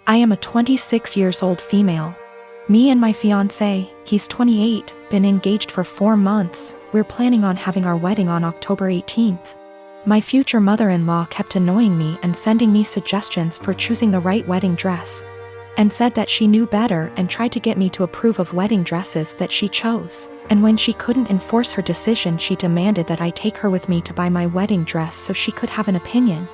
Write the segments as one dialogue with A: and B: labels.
A: I am a 26 years old female. Me and my fiancé, he's 28, been engaged for 4 months. We're planning on having our wedding on October 18th. My future mother-in-law kept annoying me and sending me suggestions for choosing the right wedding dress, and said that she knew better and tried to get me to approve of wedding dresses that she chose. And when she couldn't enforce her decision, she demanded that I take her with me to buy my wedding dress so she could have an opinion.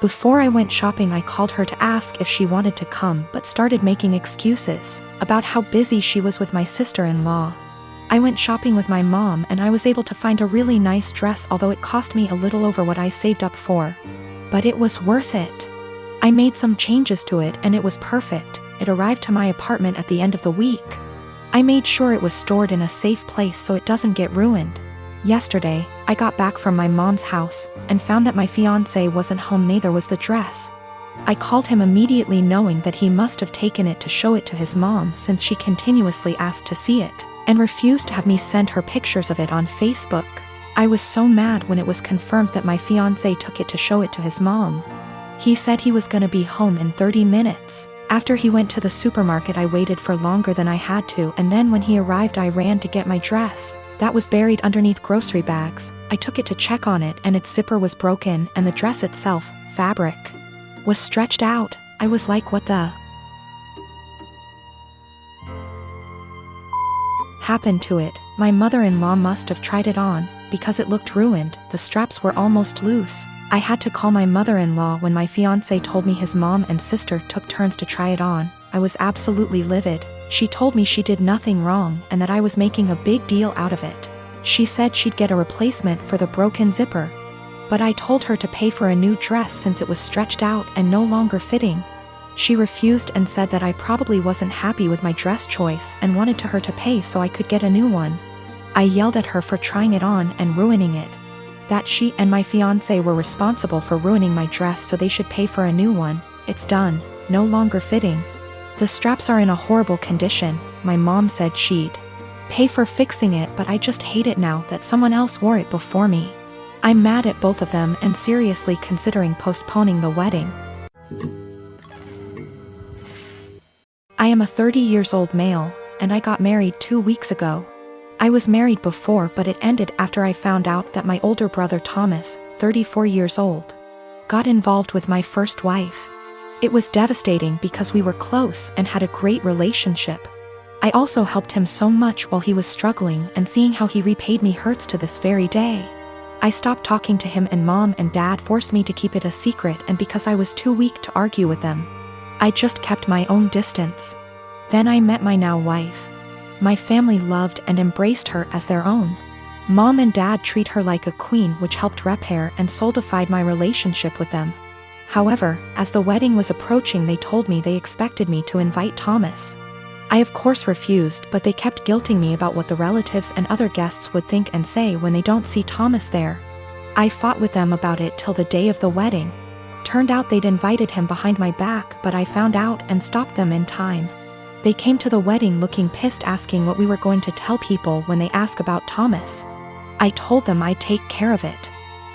A: Before I went shopping, I called her to ask if she wanted to come, but started making excuses about how busy she was with my sister-in-law. I went shopping with my mom and I was able to find a really nice dress, although it cost me a little over what I saved up for. But it was worth it. I made some changes to it and it was perfect. It arrived to my apartment at the end of the week. I made sure it was stored in a safe place so it doesn't get ruined. Yesterday, I got back from my mom's house and found that my fiancé wasn't home, neither was the dress. I called him immediately, knowing that he must have taken it to show it to his mom, since she continuously asked to see it and refused to have me send her pictures of it on Facebook. I was so mad when it was confirmed that my fiancé took it to show it to his mom. He said he was gonna be home in 30 minutes. After he went to the supermarket, I waited for longer than I had to, and then when he arrived I ran to get my dress. That was buried underneath grocery bags. I took it to check on it and its zipper was broken, and the dress itself, fabric, was stretched out. I was like, what the happened to it? My mother-in-law must have tried it on, because it looked ruined. The straps were almost loose. I had to call my mother-in-law when my fiancé told me his mom and sister took turns to try it on. I was absolutely livid. She told me she did nothing wrong and that I was making a big deal out of it. She said she'd get a replacement for the broken zipper. But I told her to pay for a new dress since it was stretched out and no longer fitting. She refused and said that I probably wasn't happy with my dress choice and wanted her to pay so I could get a new one. I yelled at her for trying it on and ruining it. That she and my fiancé were responsible for ruining my dress, so they should pay for a new one. It's done, no longer fitting. The straps are in a horrible condition. My mom said she'd pay for fixing it, but I just hate it now that someone else wore it before me. I'm mad at both of them and seriously considering postponing the wedding. I am a 30 years old male, and I got married 2 weeks ago. I was married before, but it ended after I found out that my older brother Thomas, 34 years old, got involved with my first wife. It was devastating because we were close and had a great relationship. I also helped him so much while he was struggling, and seeing how he repaid me hurts to this very day. I stopped talking to him and mom and dad forced me to keep it a secret, and because I was too weak to argue with them, I just kept my own distance. Then I met my now wife. My family loved and embraced her as their own. Mom and dad treat her like a queen, which helped repair and solidified my relationship with them. However, as the wedding was approaching, they told me they expected me to invite Thomas. I of course refused, but they kept guilting me about what the relatives and other guests would think and say when they don't see Thomas there. I fought with them about it till the day of the wedding. Turned out they'd invited him behind my back, but I found out and stopped them in time. They came to the wedding looking pissed, asking what we were going to tell people when they ask about Thomas. I told them I'd take care of it.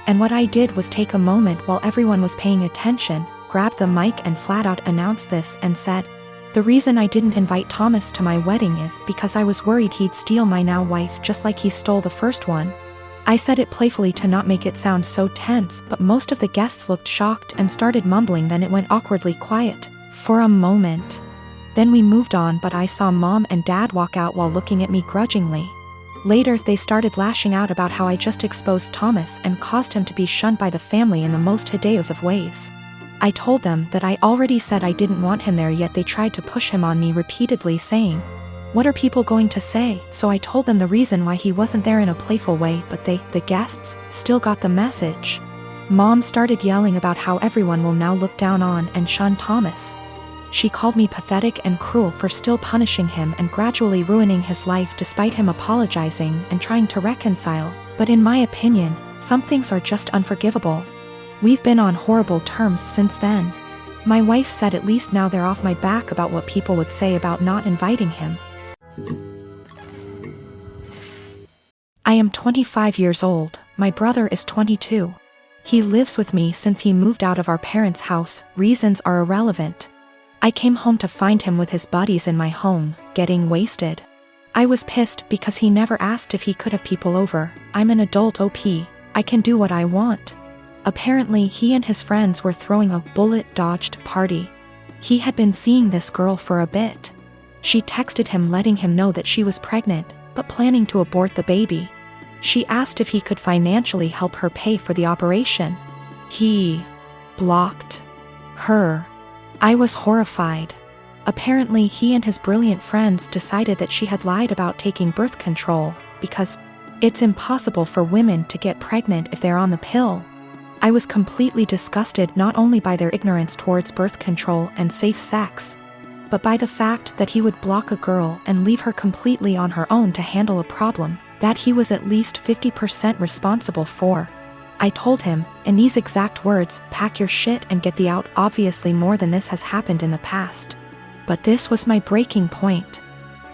A: And what I did was take a moment while everyone was paying attention, grabbed the mic and flat out announced this and said, "The reason I didn't invite Thomas to my wedding is because I was worried he'd steal my now wife just like he stole the first one." I said it playfully to not make it sound so tense, but most of the guests looked shocked and started mumbling. Then it went awkwardly quiet for a moment. Then we moved on, but I saw mom and dad walk out while looking at me grudgingly. Later they started lashing out about how I just exposed Thomas and caused him to be shunned by the family in the most hideous of ways. I told them that I already said I didn't want him there, yet they tried to push him on me repeatedly, saying, "What are people going to say?" So I told them the reason why he wasn't there in a playful way, but they, the guests, still got the message. Mom started yelling about how everyone will now look down on and shun Thomas. She called me pathetic and cruel for still punishing him and gradually ruining his life despite him apologizing and trying to reconcile. But in my opinion, some things are just unforgivable. We've been on horrible terms since then. My wife said at least now they're off my back about what people would say about not inviting him. I am 25 years old, my brother is 22. He lives with me since he moved out of our parents' house. Reasons are irrelevant. I came home to find him with his buddies in my home, getting wasted. I was pissed because he never asked if he could have people over. I'm an adult OP, I can do what I want. Apparently he and his friends were throwing a bullet-dodged party. He had been seeing this girl for a bit. She texted him letting him know that she was pregnant, but planning to abort the baby. She asked if he could financially help her pay for the operation. He blocked her. I was horrified. Apparently he and his brilliant friends decided that she had lied about taking birth control, because it's impossible for women to get pregnant if they're on the pill. I was completely disgusted not only by their ignorance towards birth control and safe sex, but by the fact that he would block a girl and leave her completely on her own to handle a problem that he was at least 50% responsible for. I told him, in these exact words, pack your shit and get the out. Obviously more than this has happened in the past. But this was my breaking point.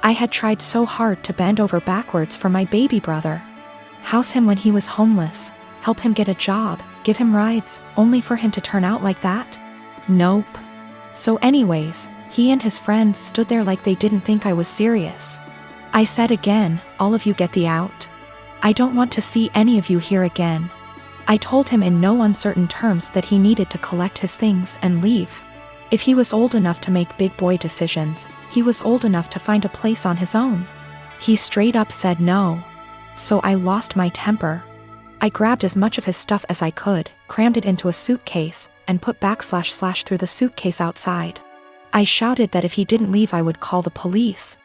A: I had tried so hard to bend over backwards for my baby brother. House him when he was homeless, help him get a job, give him rides, only for him to turn out like that? Nope. So anyways, he and his friends stood there like they didn't think I was serious. I said again, all of you get the out. I don't want to see any of you here again. I told him in no uncertain terms that he needed to collect his things and leave. If he was old enough to make big boy decisions, he was old enough to find a place on his own. He straight up said no. So I lost my temper. I grabbed as much of his stuff as I could, crammed it into a suitcase, and put / through the suitcase outside. I shouted that if he didn't leave I would call the police.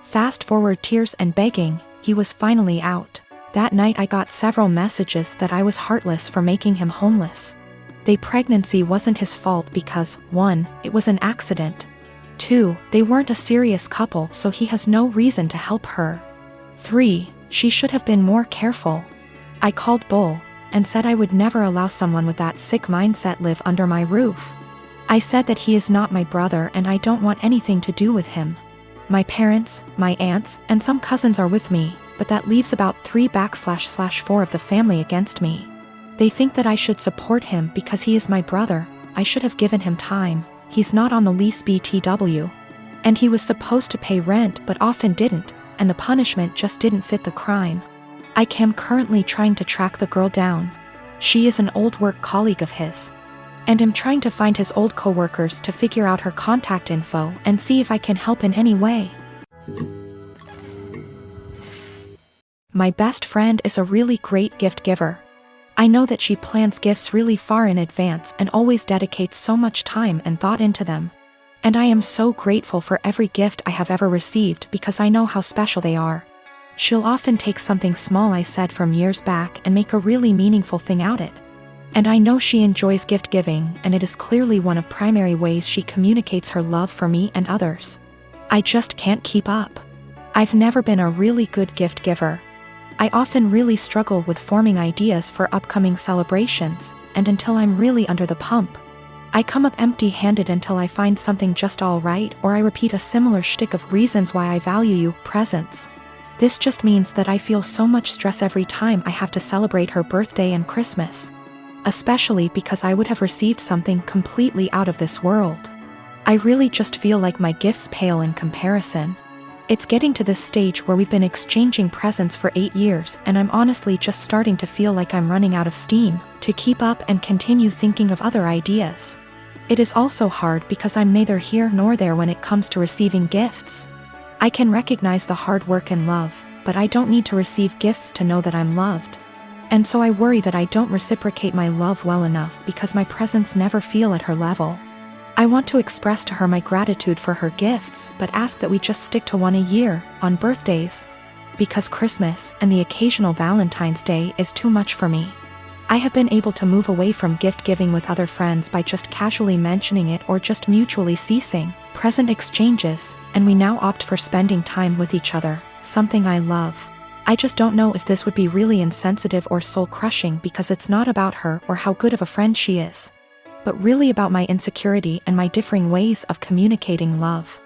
A: Fast forward tears and begging, he was finally out. That night I got several messages that I was heartless for making him homeless. The pregnancy wasn't his fault because, 1, it was an accident. 2, they weren't a serious couple so he has no reason to help her. 3, she should have been more careful. I called bull, and said I would never allow someone with that sick mindset live under my roof. I said that he is not my brother and I don't want anything to do with him. My parents, my aunts, and some cousins are with me, but that leaves about 3/4 of the family against me. They think that I should support him because he is my brother. I should have given him time. He's not on the lease BTW. And he was supposed to pay rent but often didn't, and the punishment just didn't fit the crime. I am currently trying to track the girl down. She is an old work colleague of his. And am trying to find his old coworkers to figure out her contact info and see if I can help in any way. My best friend is a really great gift giver. I know that she plans gifts really far in advance and always dedicates so much time and thought into them. And I am so grateful for every gift I have ever received because I know how special they are. She'll often take something small I said from years back and make a really meaningful thing out of it. And I know she enjoys gift giving, and it is clearly one of primary ways she communicates her love for me and others. I just can't keep up. I've never been a really good gift giver. I often really struggle with forming ideas for upcoming celebrations, and until I'm really under the pump. I come up empty-handed until I find something just all right, or I repeat a similar shtick of reasons why I value you, presents. This just means that I feel so much stress every time I have to celebrate her birthday and Christmas. Especially because I would have received something completely out of this world. I really just feel like my gifts pale in comparison. It's getting to this stage where we've been exchanging presents for 8 years and I'm honestly just starting to feel like I'm running out of steam to keep up and continue thinking of other ideas. It is also hard because I'm neither here nor there when it comes to receiving gifts. I can recognize the hard work and love, but I don't need to receive gifts to know that I'm loved. And so I worry that I don't reciprocate my love well enough because my presents never feel at her level. I want to express to her my gratitude for her gifts, but ask that we just stick to one a year, on birthdays. Because Christmas and the occasional Valentine's Day is too much for me. I have been able to move away from gift giving with other friends by just casually mentioning it or just mutually ceasing present exchanges, and we now opt for spending time with each other, something I love. I just don't know if this would be really insensitive or soul-crushing because it's not about her or how good of a friend she is, but really about my insecurity and my differing ways of communicating love.